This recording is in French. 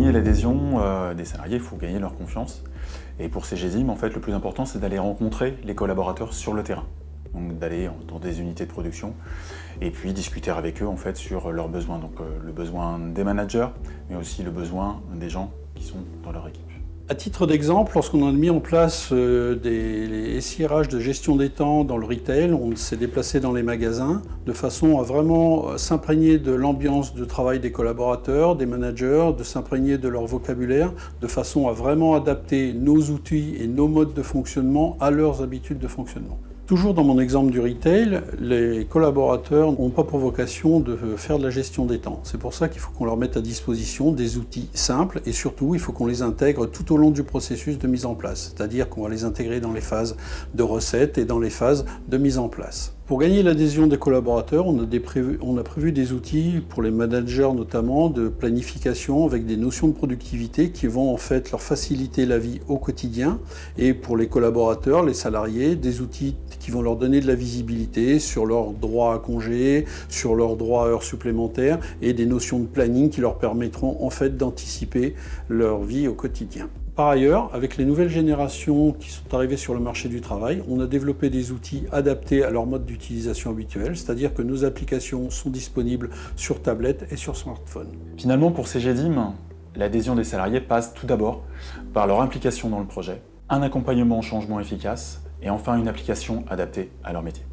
gagner l'adhésion des salariés, il faut gagner leur confiance. Et pour CGDIM, en fait, le plus important, c'est d'aller rencontrer les collaborateurs sur le terrain. Donc d'aller dans des unités de production et puis discuter avec eux en fait sur leurs besoins. Donc le besoin des managers, mais aussi le besoin des gens qui sont dans leur équipe. À titre d'exemple, lorsqu'on a mis en place les SIRH de gestion des temps dans le retail, on s'est déplacé dans les magasins de façon à vraiment s'imprégner de l'ambiance de travail des collaborateurs, des managers, de s'imprégner de leur vocabulaire, de façon à vraiment adapter nos outils et nos modes de fonctionnement à leurs habitudes de fonctionnement. Toujours dans mon exemple du retail, les collaborateurs n'ont pas pour vocation de faire de la gestion des temps. C'est pour ça qu'il faut qu'on leur mette à disposition des outils simples et surtout, il faut qu'on les intègre tout au long du processus de mise en place. C'est-à-dire qu'on va les intégrer dans les phases de recettes et dans les phases de mise en place. Pour gagner l'adhésion des collaborateurs, on a prévu des outils pour les managers notamment de planification avec des notions de productivité qui vont en fait leur faciliter la vie au quotidien et pour les collaborateurs, les salariés, des outils qui vont leur donner de la visibilité sur leurs droits à congé, sur leurs droits à heures supplémentaires et des notions de planning qui leur permettront en fait d'anticiper leur vie au quotidien. Par ailleurs, avec les nouvelles générations qui sont arrivées sur le marché du travail, on a développé des outils adaptés à leur mode d'utilisation habituel, c'est-à-dire que nos applications sont disponibles sur tablette et sur smartphone. Finalement, pour CGDIM, l'adhésion des salariés passe tout d'abord par leur implication dans le projet, un accompagnement au changement efficace et enfin une application adaptée à leur métier.